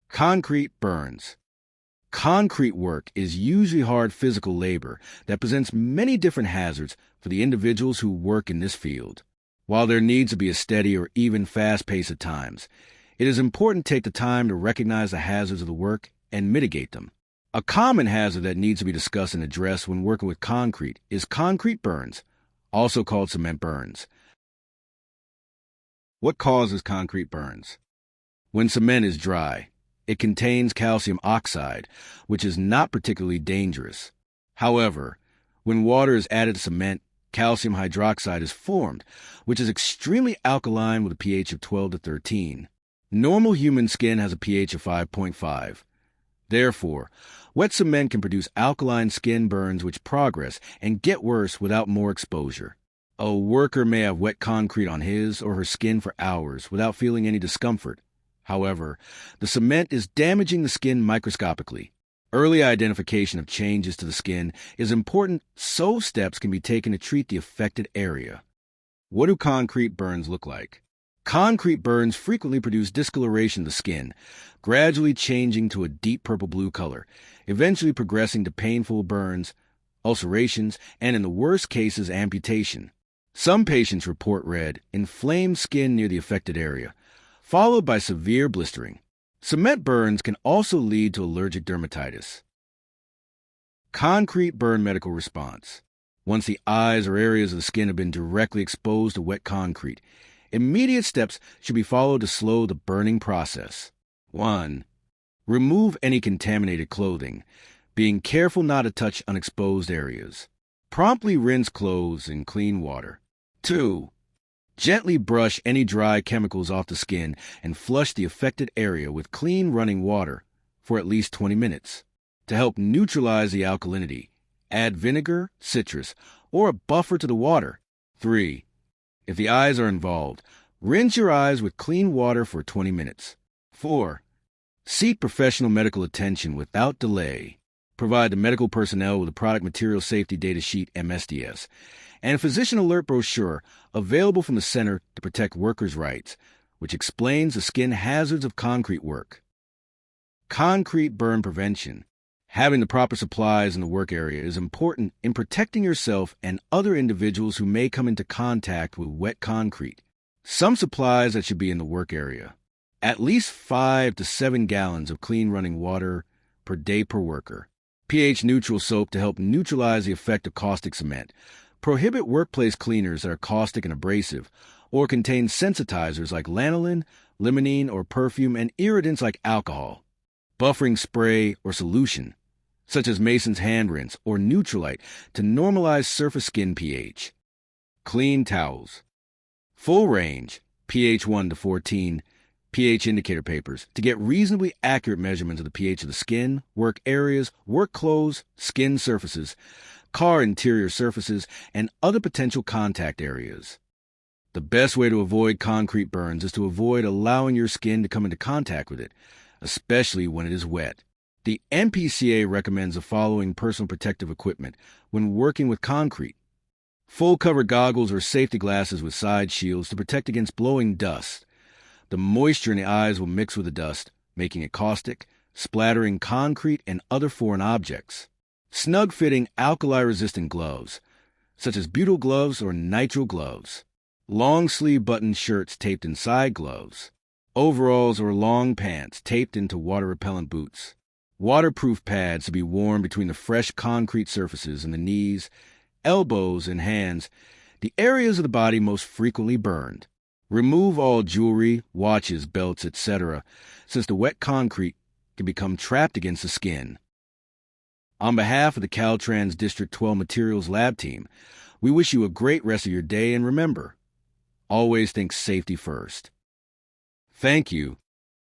Concrete burns. Concrete work is usually hard physical labor that presents many different hazards for the individuals who work in this field. While there needs to be a steady or even fast pace at times, it is important to take the time to recognize the hazards of the work and mitigate them. A common hazard that needs to be discussed and addressed when working with concrete is concrete burns, also called cement burns. What causes concrete burns? When cement is dry, it contains calcium oxide, which is not particularly dangerous. However, when water is added to cement, calcium hydroxide is formed, which is extremely alkaline with a pH of 12 to 13. Normal human skin has a pH of 5.5. Therefore, wet cement can produce alkaline skin burns which progress and get worse without more exposure. A worker may have wet concrete on his or her skin for hours without feeling any discomfort. However, the cement is damaging the skin microscopically. Early identification of changes to the skin is important so steps can be taken to treat the affected area. What do concrete burns look like? Concrete burns frequently produce discoloration of the skin, gradually changing to a deep purple-blue color, eventually progressing to painful burns, ulcerations, and in the worst cases, amputation. Some patients report red, inflamed skin near the affected area, followed by severe blistering. Cement burns can also lead to allergic dermatitis. Concrete burn medical response. Once the eyes or areas of the skin have been directly exposed to wet concrete, immediate steps should be followed to slow the burning process. 1. Remove any contaminated clothing, being careful not to touch unexposed areas. Promptly rinse clothes in clean water. 2. Gently brush any dry chemicals off the skin and flush the affected area with clean running water for at least 20 minutes. To help neutralize the alkalinity, add vinegar, citrus, or a buffer to the water. 3. If the eyes are involved, rinse your eyes with clean water for 20 minutes. 4. Seek professional medical attention without delay. Provide the medical personnel with a Product Material Safety Data Sheet MSDS and Physician Alert Brochure available from the Center to Protect Workers' Rights, which explains the skin hazards of concrete work. Concrete burn prevention. Having the proper supplies in the work area is important in protecting yourself and other individuals who may come into contact with wet concrete. Some supplies that should be in the work area. At least 5 to 7 gallons of clean running water per day per worker. pH-neutral soap to help neutralize the effect of caustic cement. Prohibit workplace cleaners that are caustic and abrasive or contain sensitizers like lanolin, limonene, or perfume, and irritants like alcohol. Buffering spray or solution, such as Mason's hand rinse or Neutralite to normalize surface skin pH. Clean towels. Full range, pH 1 to 14, pH indicator papers to get reasonably accurate measurements of the pH of the skin, work areas, work clothes, skin surfaces, car interior surfaces, and other potential contact areas. The best way to avoid concrete burns is to avoid allowing your skin to come into contact with it, especially when it is wet. The NPCA recommends the following personal protective equipment when working with concrete. Full-cover goggles or safety glasses with side shields to protect against blowing dust. The moisture in the eyes will mix with the dust, making it caustic, splattering concrete and other foreign objects. Snug-fitting, alkali-resistant gloves, such as butyl gloves or nitrile gloves. Long-sleeve buttoned shirts taped inside gloves. Overalls or long pants taped into water-repellent boots. Waterproof pads to be worn between the fresh concrete surfaces in the knees, elbows, and hands, the areas of the body most frequently burned. Remove all jewelry, watches, belts, etc., since the wet concrete can become trapped against the skin. On behalf of the Caltrans District 12 Materials Lab team, we wish you a great rest of your day, and remember, always think safety first. Thank you